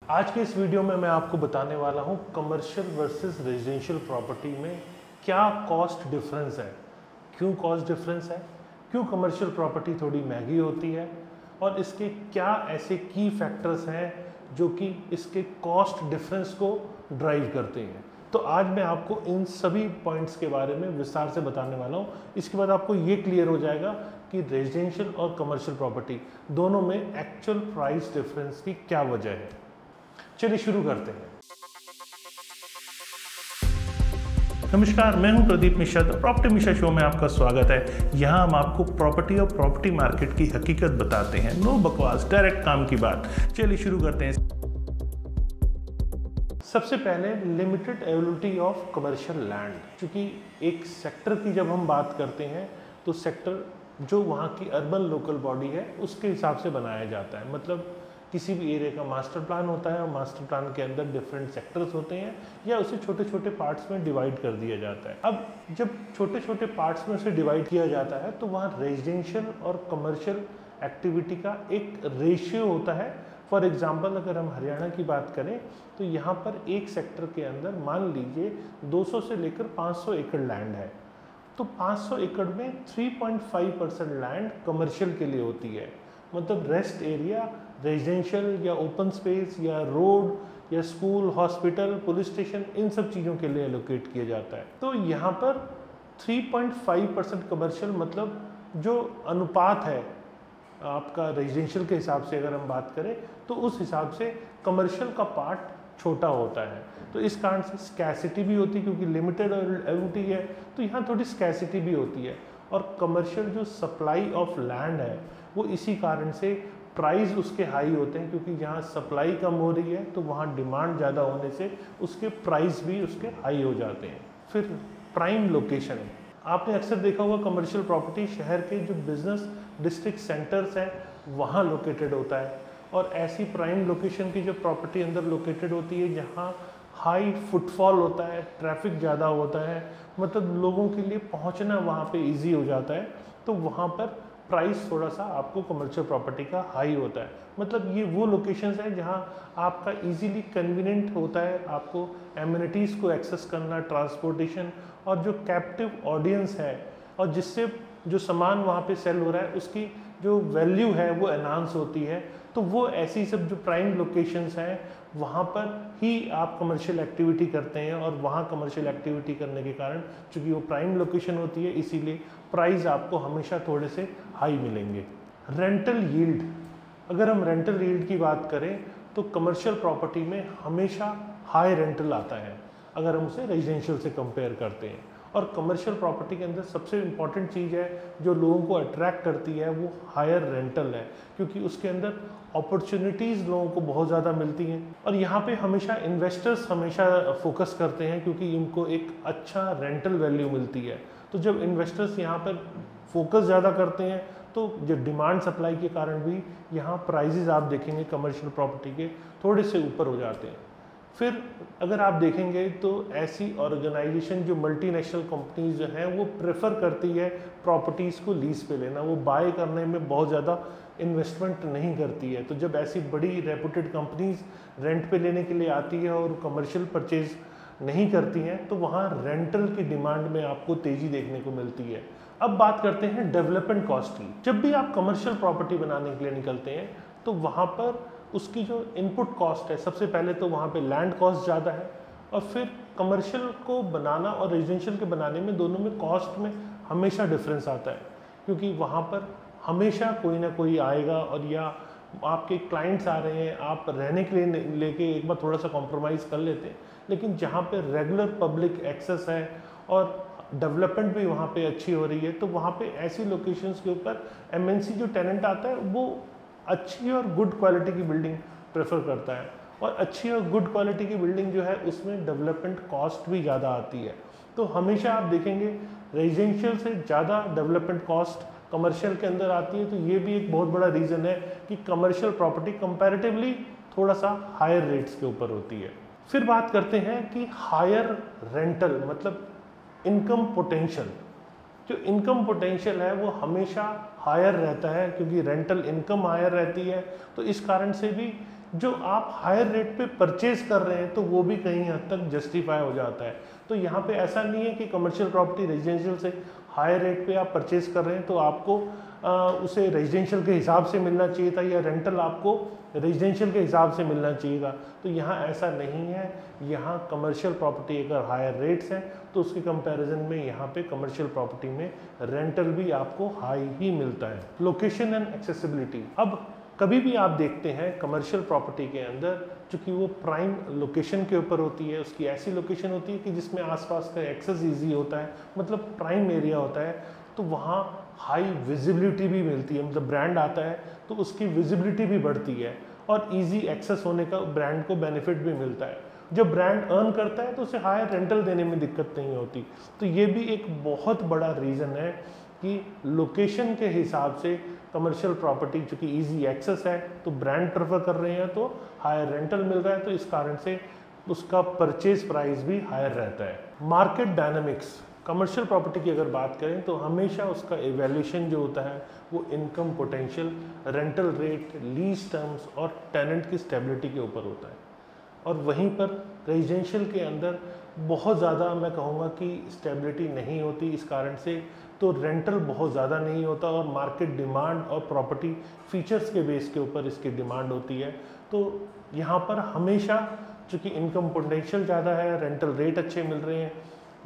आज के इस वीडियो में मैं आपको बताने वाला हूँ कमर्शियल वर्सेस रेजिडेंशियल प्रॉपर्टी में क्या कॉस्ट डिफरेंस है, क्यों कॉस्ट डिफरेंस है, क्यों कमर्शियल प्रॉपर्टी थोड़ी महंगी होती है और इसके क्या ऐसे की फैक्टर्स हैं जो कि इसके कॉस्ट डिफरेंस को ड्राइव करते हैं। तो आज मैं आपको इन सभी पॉइंट्स के बारे में विस्तार से बताने वाला हूँ। इसके बाद आपको ये क्लियर हो जाएगा कि रेजिडेंशियल और कमर्शियल प्रॉपर्टी दोनों में एक्चुअल प्राइस डिफरेंस की क्या वजह है। चलिए शुरू करते हैं। नमस्कार, मैं हूं प्रदीप मिश्रा। प्रॉपर्टी मिश्रा शो में आपका स्वागत है। यहां हम आपको प्रॉपर्टी और प्रॉपर्टी मार्केट की हकीकत बताते हैं। नो बकवास, डायरेक्ट काम की बात। चलिए शुरू करते हैं। सबसे पहले limited availability of commercial land. क्योंकि एक सेक्टर की जब हम बात करते हैं तो सेक्टर जो वहाँ की अर्बन लोकल बॉडी है उसके हिसाब से बनाया जाता है। मतलब किसी भी एरिया का मास्टर प्लान होता है और मास्टर प्लान के अंदर डिफरेंट सेक्टर्स होते हैं या उसे छोटे छोटे पार्ट्स में डिवाइड कर दिया जाता है। अब जब छोटे छोटे पार्ट्स में उसे डिवाइड किया जाता है तो वहाँ रेजिडेंशियल और कमर्शियल एक्टिविटी का एक रेशियो होता है। फॉर एग्जांपल अगर हम हरियाणा की बात करें तो यहाँ पर एक सेक्टर के अंदर मान लीजिए 200 से लेकर 500 एकड़ लैंड है, तो 500 एकड़ में 3.5% लैंड कमर्शियल के लिए होती है। मतलब रेस्ट एरिया रेजिडेंशियल या ओपन स्पेस या रोड या स्कूल, हॉस्पिटल, पुलिस स्टेशन, इन सब चीज़ों के लिए एलोकेट किया जाता है। तो यहाँ पर 3.5% कमर्शियल, मतलब जो अनुपात है आपका रेजिडेंशियल के हिसाब से अगर हम बात करें तो उस हिसाब से कमर्शियल का पार्ट छोटा होता है। तो इस कारण से स्कैसिटी भी होती है, क्योंकि लिमिटेड अवेलेबिलिटी है तो यहाँ थोड़ी स्कैसिटी भी होती है। और कमर्शियल जो सप्लाई ऑफ लैंड है वो इसी कारण से प्राइस उसके हाई होते हैं, क्योंकि जहाँ सप्लाई कम हो रही है तो वहाँ डिमांड ज़्यादा होने से उसके प्राइस भी उसके हाई हो जाते हैं। फिर प्राइम लोकेशन, आपने अक्सर देखा होगा कमर्शियल प्रॉपर्टी शहर के जो बिजनेस डिस्ट्रिक्ट सेंटर्स हैं वहाँ लोकेटेड होता है। और ऐसी प्राइम लोकेशन की जो प्रॉपर्टी अंदर लोकेटेड होती है जहाँ हाई फुटफॉल होता है, ट्रैफिक ज़्यादा होता है, मतलब लोगों के लिए पहुँचना वहाँ पे इजी हो जाता है, तो वहाँ पर प्राइस थोड़ा सा आपको कमर्शियल प्रॉपर्टी का हाई होता है। मतलब ये वो लोकेशंस हैं जहाँ आपका इजीली कन्वीनियंट होता है आपको एमिनिटीज़ को एक्सेस करना, ट्रांसपोर्टेशन, और जो कैप्टिव ऑडियंस है और जिससे जो सामान वहाँ पे सेल हो रहा है उसकी जो वैल्यू है वो एनहांस होती है। तो वो ऐसी सब जो प्राइम लोकेशंस हैं वहाँ पर ही आप कमर्शियल एक्टिविटी करते हैं, और वहाँ कमर्शियल एक्टिविटी करने के कारण चूँकि वो प्राइम लोकेशन होती है इसीलिए प्राइस आपको हमेशा थोड़े से हाई मिलेंगे। रेंटल यील्ड, अगर हम रेंटल यील्ड की बात करें तो कमर्शियल प्रॉपर्टी में हमेशा हाई रेंटल आता है अगर हम उसे रेजिडेंशियल से कंपेयर करते हैं। और कमर्शियल प्रॉपर्टी के अंदर सबसे इम्पॉर्टेंट चीज़ है जो लोगों को अट्रैक्ट करती है वो हायर रेंटल है, क्योंकि उसके अंदर अपॉर्चुनिटीज़ लोगों को बहुत ज़्यादा मिलती हैं। और यहाँ पे हमेशा इन्वेस्टर्स हमेशा फोकस करते हैं क्योंकि इनको एक अच्छा रेंटल वैल्यू मिलती है। तो जब इन्वेस्टर्स यहाँ पर फोकस ज़्यादा करते हैं तो जो डिमांड सप्लाई के कारण भी यहाँ प्राइजेज़ आप देखेंगे कमर्शियल प्रॉपर्टी के थोड़े से ऊपर हो जाते हैं। फिर अगर आप देखेंगे तो ऐसी ऑर्गेनाइजेशन जो मल्टीनेशनल कंपनीज जो हैं वो प्रेफर करती है प्रॉपर्टीज़ को लीज पे लेना, वो बाय करने में बहुत ज़्यादा इन्वेस्टमेंट नहीं करती है। तो जब ऐसी बड़ी रेपुटेड कंपनीज रेंट पे लेने के लिए आती है और कमर्शियल परचेज नहीं करती हैं तो वहाँ रेंटल की डिमांड में आपको तेज़ी देखने को मिलती है। अब बात करते हैं डेवलपमेंट कॉस्ट की। जब भी आप कमर्शियल प्रॉपर्टी बनाने के लिए निकलते हैं तो वहाँ पर उसकी जो इनपुट कॉस्ट है, सबसे पहले तो वहाँ पे लैंड कॉस्ट ज़्यादा है, और फिर कमर्शियल को बनाना और रेजिडेंशियल के बनाने में दोनों में कॉस्ट में हमेशा डिफरेंस आता है, क्योंकि वहाँ पर हमेशा कोई ना कोई आएगा और या आपके क्लाइंट्स आ रहे हैं, आप रहने के लिए लेके एक बार थोड़ा सा कॉम्प्रोमाइज़ कर लेते हैं। लेकिन जहाँ पे रेगुलर पब्लिक एक्सेस है और डेवलपमेंट भी वहाँ पे अच्छी हो रही है तो वहाँ पे ऐसी लोकेशंस के ऊपर एमएनसी जो टेनेंट आता है वो अच्छी और गुड क्वालिटी की बिल्डिंग प्रेफर करता है, और अच्छी और गुड क्वालिटी की बिल्डिंग जो है उसमें डेवलपमेंट कॉस्ट भी ज़्यादा आती है। तो हमेशा आप देखेंगे रेजिडेंशियल से ज़्यादा डेवलपमेंट कॉस्ट कमर्शियल के अंदर आती है। तो ये भी एक बहुत बड़ा रीज़न है कि कमर्शियल प्रॉपर्टी कंपैरेटिवली थोड़ा सा हायर रेट्स के ऊपर होती है। फिर बात करते हैं कि हायर रेंटल, मतलब इनकम पोटेंशियल। जो इनकम पोटेंशियल है वो हमेशा हायर रहता है, क्योंकि रेंटल इनकम हायर रहती है। तो इस कारण से भी जो आप हायर रेट पे परचेज कर रहे हैं तो वो भी कहीं हद तक जस्टिफाई हो जाता है। तो यहाँ पे ऐसा नहीं है कि कमर्शियल प्रॉपर्टी रेजिडेंशियल से हायर रेट पे आप परचेज कर रहे हैं तो आपको उसे रेजिडेंशियल के हिसाब से मिलना चाहिए था या रेंटल आपको रेजिडेंशियल के हिसाब से मिलना चाहिए था। तो यहाँ ऐसा नहीं है। यहाँ कमर्शियल प्रॉपर्टी अगर हायर रेट्स हैं तो उसके कंपैरिजन में यहाँ पे कमर्शियल प्रॉपर्टी में रेंटल भी आपको हाई ही मिलता है। लोकेशन एंड एक्सेसिबिलिटी, अब कभी भी आप देखते हैं कमर्शियल प्रॉपर्टी के अंदर चूँकि वो प्राइम लोकेशन के ऊपर होती है, उसकी ऐसी लोकेशन होती है कि जिसमें आसपास का एक्सेस ईजी होता है, मतलब प्राइम एरिया होता है, तो वहाँ हाई विजिबिलिटी भी मिलती है। मतलब ब्रांड आता है तो उसकी विजिबिलिटी भी बढ़ती है और इजी एक्सेस होने का ब्रांड को बेनिफिट भी मिलता है। जब ब्रांड अर्न करता है तो उसे हायर रेंटल देने में दिक्कत नहीं होती। तो ये भी एक बहुत बड़ा रीज़न है कि लोकेशन के हिसाब से कमर्शियल प्रॉपर्टी चूँकि इजी एक्सेस है तो ब्रांड प्रेफर कर रहे हैं तो हायर रेंटल मिल रहा है, तो इस कारण से उसका परचेज प्राइस भी हायर रहता है। मार्केट डायनामिक्स, कमर्शियल प्रॉपर्टी की अगर बात करें तो हमेशा उसका एवैल्यूएशन जो होता है वो income potential, rental rate, lease terms और टेनेंट की स्टेबिलिटी के ऊपर होता है। और वहीं पर रेजिडेंशियल के अंदर बहुत ज़्यादा मैं कहूँगा कि स्टेबिलिटी नहीं होती, इस कारण से तो रेंटल बहुत ज़्यादा नहीं होता और मार्केट डिमांड और प्रॉपर्टी फीचर्स के बेस के ऊपर इसकी डिमांड होती है। तो यहाँ पर हमेशा चूँकि इनकम पोटेंशियल ज़्यादा है, रेंटल रेट अच्छे मिल रहे हैं,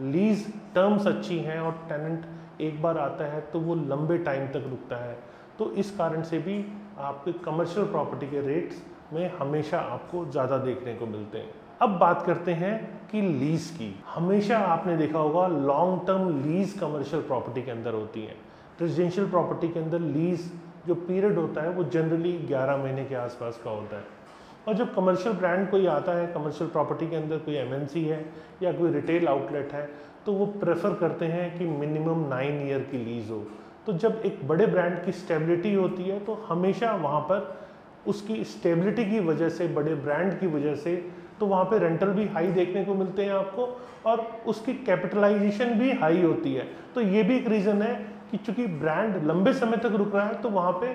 लीज टर्म्स अच्छी हैं और टेनेंट एक बार आता है तो वो लंबे टाइम तक रुकता है, तो इस कारण से भी आपके कमर्शियल प्रॉपर्टी के रेट्स में हमेशा आपको ज़्यादा देखने को मिलते हैं। अब बात करते हैं कि लीज की। हमेशा आपने देखा होगा long term lease commercial property के अंदर होती है। रेजिडेंशियल प्रॉपर्टी के अंदर लीज जो पीरियड होता है वो जनरली 11 महीने के आसपास का होता है। और जब कमर्शियल ब्रांड कोई आता है, कमर्शियल प्रॉपर्टी के अंदर कोई एमएनसी है या कोई रिटेल आउटलेट है, तो वो प्रेफर करते हैं कि मिनिमम 9 ईयर की लीज हो। तो जब एक बड़े ब्रांड की स्टेबिलिटी होती है तो हमेशा वहाँ पर उसकी स्टेबिलिटी की वजह से, बड़े ब्रांड की वजह से, तो वहाँ पे रेंटल भी हाई देखने को मिलते हैं आपको और उसकी कैपिटलाइजेशन भी हाई होती है। तो ये भी एक रीज़न है कि चूँकि ब्रांड लंबे समय तक रुक रहा है तो वहाँ पे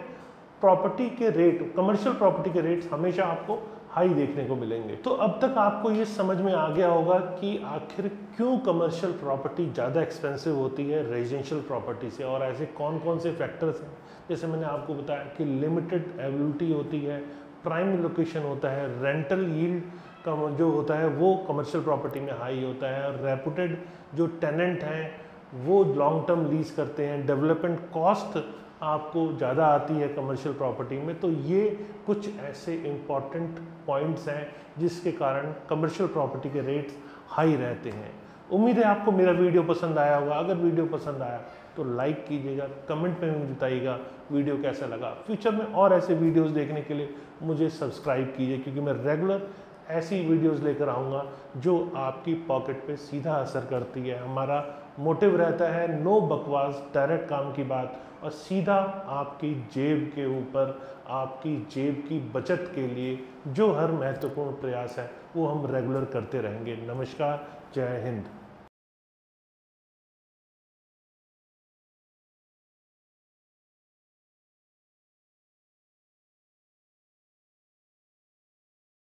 प्रॉपर्टी के रेट, कमर्शियल प्रॉपर्टी के रेट्स हमेशा आपको हाई देखने को मिलेंगे। तो अब तक आपको ये समझ में आ गया होगा कि आखिर क्यों कमर्शियल प्रॉपर्टी ज़्यादा एक्सपेंसिव होती है रेजिडेंशियल प्रॉपर्टी से और ऐसे कौन कौन से फैक्टर्स हैं। जैसे मैंने आपको बताया कि लिमिटेड एबिलिटी होती है, प्राइम लोकेशन होता है, रेंटल यील्ड का जो होता है वो कमर्शियल प्रॉपर्टी में हाई होता है, और रेपुटेड जो टेनेंट हैं वो लॉन्ग टर्म लीज करते हैं, डेवलपमेंट कॉस्ट आपको ज़्यादा आती है कमर्शियल प्रॉपर्टी में। तो ये कुछ ऐसे इम्पॉर्टेंट पॉइंट्स हैं जिसके कारण कमर्शियल प्रॉपर्टी के रेट्स हाई रहते हैं। उम्मीद है आपको मेरा वीडियो पसंद आया होगा। अगर वीडियो पसंद आया तो लाइक कीजिएगा, कमेंट में भी बताइएगा वीडियो कैसा लगा। फ्यूचर में और ऐसे वीडियोस देखने के लिए मुझे सब्सक्राइब कीजिए, क्योंकि मैं रेगुलर ऐसी वीडियोस लेकर आऊँगा जो आपकी पॉकेट पे सीधा असर करती है। हमारा मोटिव रहता है नो बकवास, डायरेक्ट काम की बात और सीधा आपकी जेब के ऊपर, आपकी जेब की बचत के लिए जो हर महत्वपूर्ण प्रयास है वो हम रेगुलर करते रहेंगे। नमस्कार, जय हिंद।